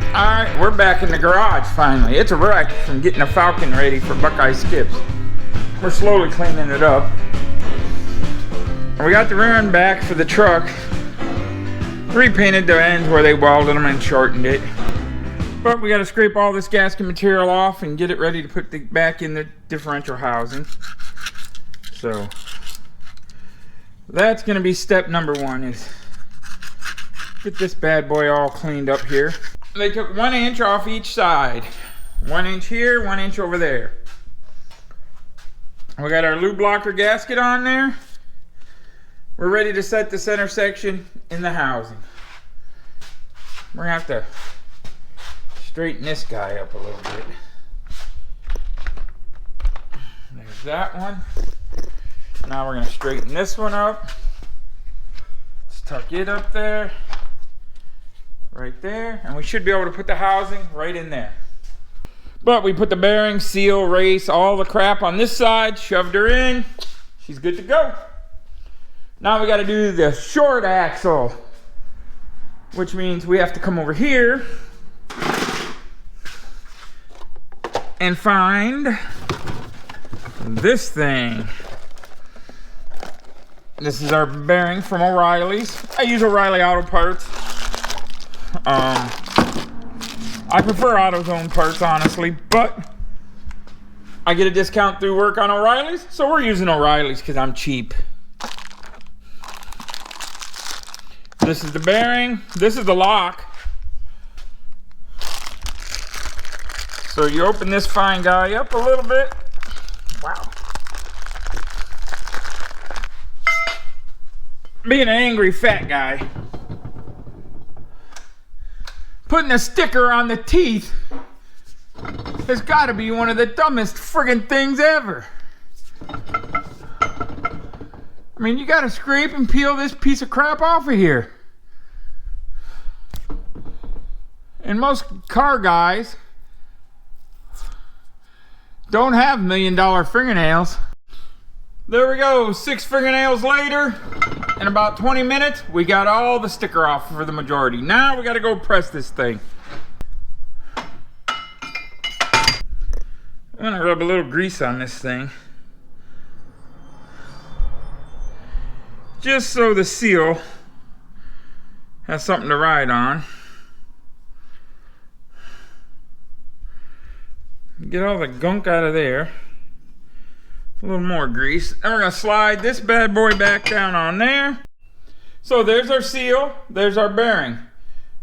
Alright, we're back in the garage finally. It's a wreck from getting the Falcon ready for Buckeye skips. We're slowly cleaning it up. We got the rear end back for the truck. Repainted the ends where they welded them and shortened it. But we got to scrape all this gasket material off and get it ready to put back in the differential housing. So that's going to be step number one, is get this bad boy all cleaned up here. They took 1 inch off each side. 1 inch here, 1 inch over there. We got our lube blocker gasket on there. We're ready to set the center section in the housing. We're gonna have to straighten this guy up a little bit. There's that one. Now we're gonna straighten this one up. Let's tuck it up there. Right there, and we should be able to put the housing right in there. But we put the bearing, seal, race, all the crap on this side, shoved her in. She's good to go. Now we got to do the short axle, which means we have to come over here and find this thing. This is our bearing from O'Reilly's. I use O'Reilly Auto Parts. I prefer AutoZone parts, honestly, but I get a discount through work on O'Reilly's, so we're using O'Reilly's because I'm cheap. This is the bearing. This is the lock. So you open this fine guy up a little bit. Wow. Being an angry fat guy, putting a sticker on the teeth has got to be one of the dumbest friggin' things ever. I mean, you got to scrape and peel this piece of crap off of here. And most car guys don't have $1 million fingernails. There we go, 6 fingernails later. In about 20 minutes, we got all the sticker off for the majority. Now we got to go press this thing. I'm gonna rub a little grease on this thing, just so the seal has something to ride on. Get all the gunk out of there. A little more grease. And we're gonna slide this bad boy back down on there. So there's our seal, there's our bearing.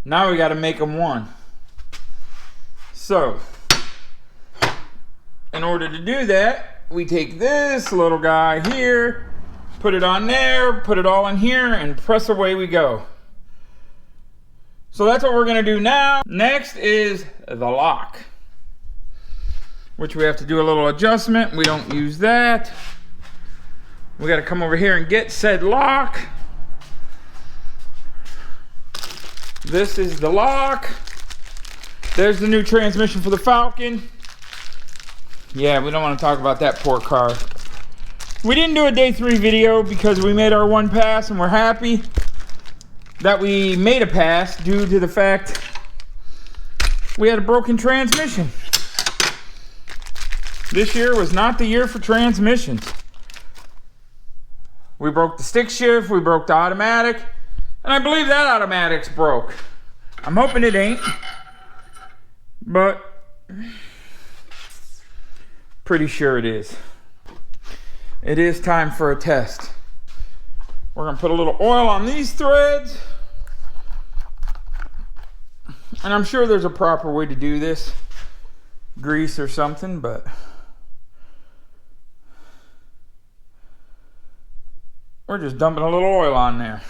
Now we gotta make them one. So, in order to do that, we take this little guy here, put it on there, put it all in here, and press away we go. So that's what we're gonna do now. Next is the lock, which we have to do a little adjustment. We don't use that. We got to come over here and get said lock. This is the lock. There's the new transmission for the Falcon. Yeah, we don't want to talk about that poor car. We didn't do a day 3 video because we made our one pass, and we're happy that we made a pass due to the fact we had a broken transmission. This year was not the year for transmissions. We broke the stick shift, we broke the automatic, and I believe that automatic's broke. I'm hoping it ain't, but pretty sure it is. It is time for a test. We're gonna put a little oil on these threads, and I'm sure there's a proper way to do this, grease or something, but we're just dumping a little oil on there.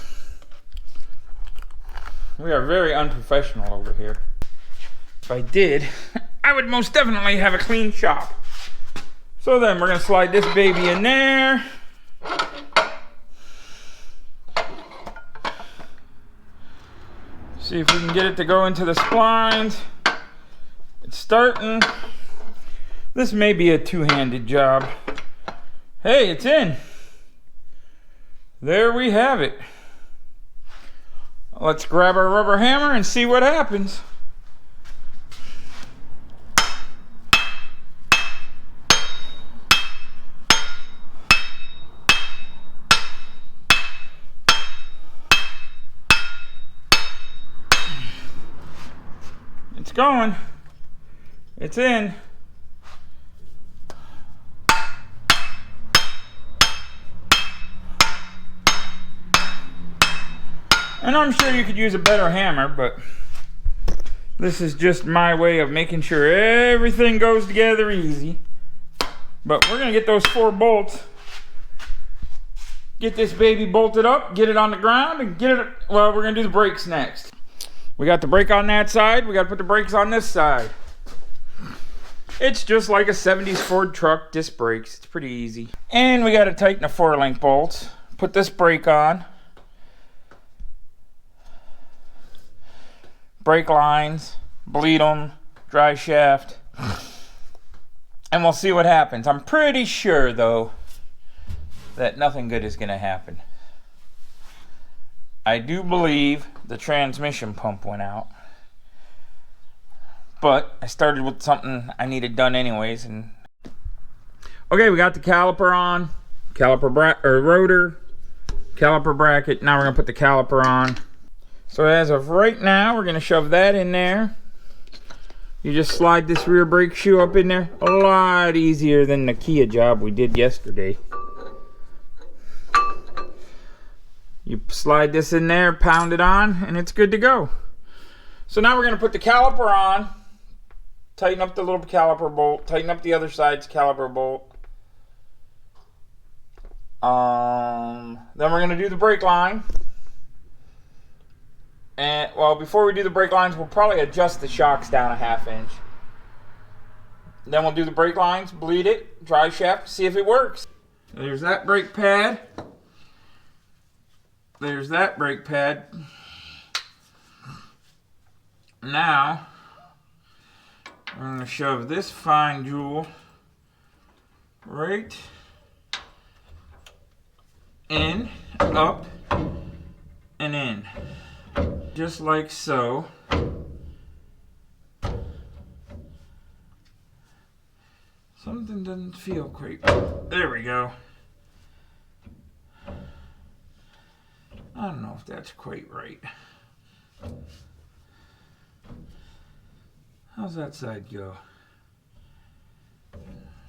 We are very unprofessional over here. If I did, I would most definitely have a clean shop. So then we're gonna slide this baby in there. See if we can get it to go into the splines. It's starting. This may be a two-handed job. Hey, it's in. There we have it. Let's grab our rubber hammer and see what happens. going. It's in. And I'm sure you could use a better hammer, but this is just my way of making sure everything goes together easy. But we're gonna get those 4 bolts, get this baby bolted up, get it on the ground, and get it, well, we're gonna do the brakes next. We got the brake on that side, we gotta put the brakes on this side. It's just like a 70s Ford truck, disc brakes, it's pretty easy. And we gotta tighten the 4-link bolts, put this brake on. Brake lines, bleed them, dry shaft, and we'll see what happens. I'm pretty sure, though, that nothing good is going to happen. I do believe the transmission pump went out, but I started with something I needed done anyways. And okay, we got the caliper on, rotor, caliper bracket. Now we're going to put the caliper on. So as of right now, we're going to shove that in there. You just slide this rear brake shoe up in there. A lot easier than the Kia job we did yesterday. You slide this in there, pound it on, and it's good to go. So now we're going to put the caliper on. Tighten up the little caliper bolt. Tighten up the other side's caliper bolt. Then we're going to do the brake line. And, well, before we do the brake lines, we'll probably adjust the shocks down a 1/2 inch. Then we'll do the brake lines, bleed it, dry shaft, see if it works. There's that brake pad. There's that brake pad. Now, I'm going to shove this fine jewel right in, up, and in. Just like so. Something doesn't feel quite. There we go. I don't know if that's quite right. How's that side go?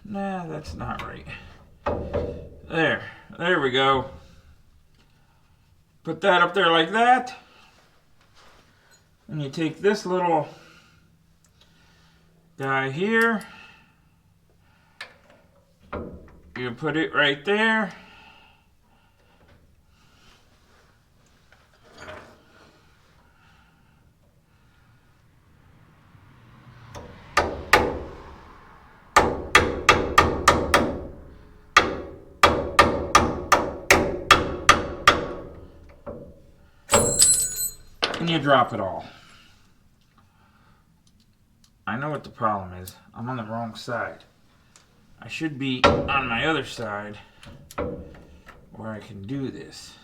Nah, that's not right. There we go. Put that up there like that. And you take this little guy here, you put it right there. And you drop it all. I know what the problem is. I'm on the wrong side. I should be on my other side where I can do this.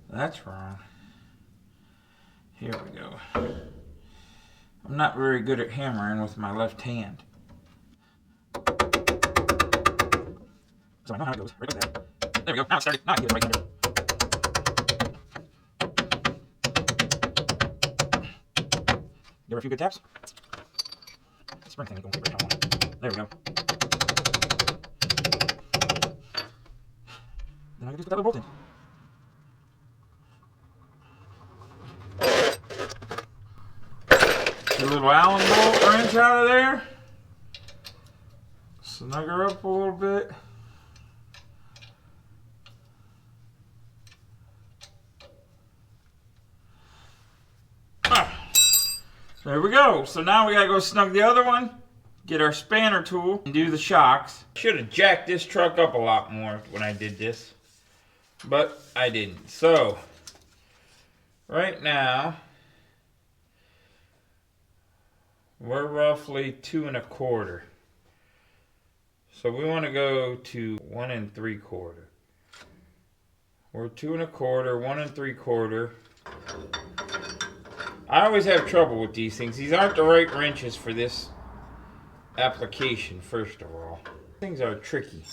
That's wrong. Here we go. I'm not very good at hammering with my left hand. So I know how it goes. Right like that. There we go. Now it started. Now I can get it right under. Give her a few good taps. Spring thing is going to take right on. There we go. Then I can just put that little bolt in. Get a little Allen bolt wrench out of there. Snug her up a little bit. There we go. So now we gotta go snug the other one, get our spanner tool, and do the shocks. Should have jacked this truck up a lot more when I did this, but I didn't. So, right now, we're roughly 2 1/4. So we want to go to 1 3/4. We're 2 1/4, 1 3/4. I always have trouble with these things. These aren't the right wrenches for this application, first of all. Things are tricky.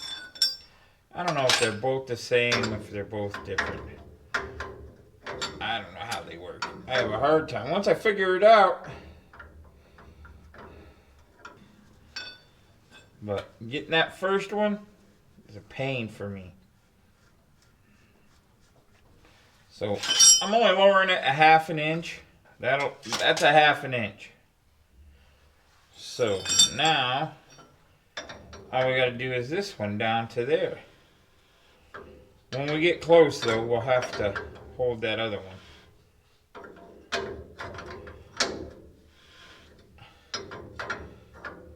I don't know if they're both the same, if they're both different. I don't know how they work. I have a hard time. Once I figure it out, But getting that first one is a pain for me. So I'm only lowering it a 1/2 inch. That's a 1/2 inch. So now all we gotta do is this one down to there. When we get close though, we'll have to hold that other one.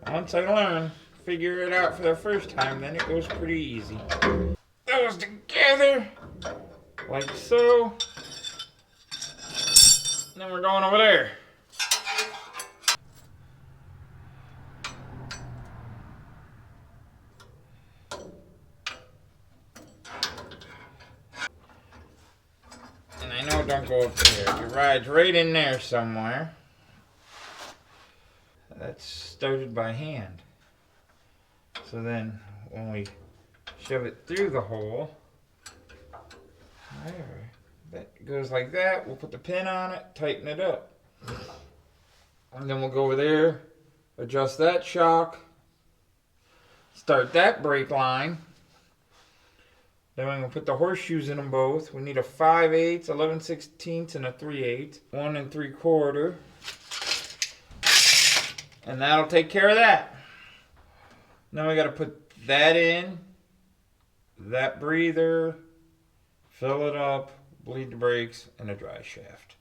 Once I learn, figure it out for the first time, then it goes pretty easy. Those together, like so. And then we're going over there. And I know don't go up there. It rides right in there somewhere. That's started by hand. So then when we shove it through the hole, there, that goes like that. We'll put the pin on it, tighten it up. And then we'll go over there, adjust that shock, start that brake line. Then we're going to put the horseshoes in them both. We need a 5/8, 11/16, and a 3/8. 1 3/4. And that'll take care of that. Now we got to put that in, that breather, fill it up, bleed the brakes, and a dry shaft.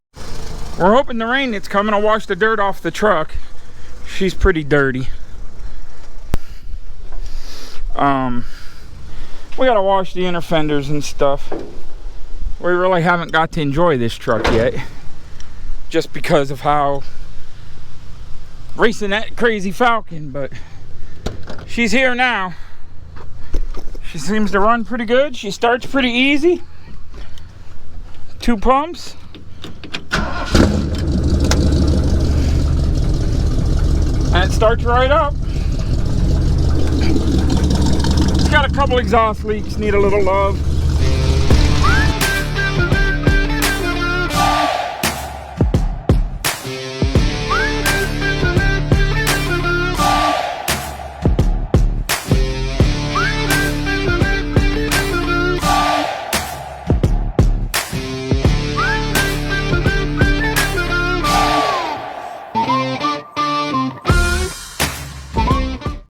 We're hoping the rain that's coming will wash the dirt off the truck. She's pretty dirty. We gotta wash the inner fenders and stuff. We really haven't got to enjoy this truck yet, just because of how racing that crazy Falcon, but she's here now. She seems to run pretty good. She starts pretty easy. 2 pumps. And it starts right up. It's got a couple exhaust leaks, need a little love.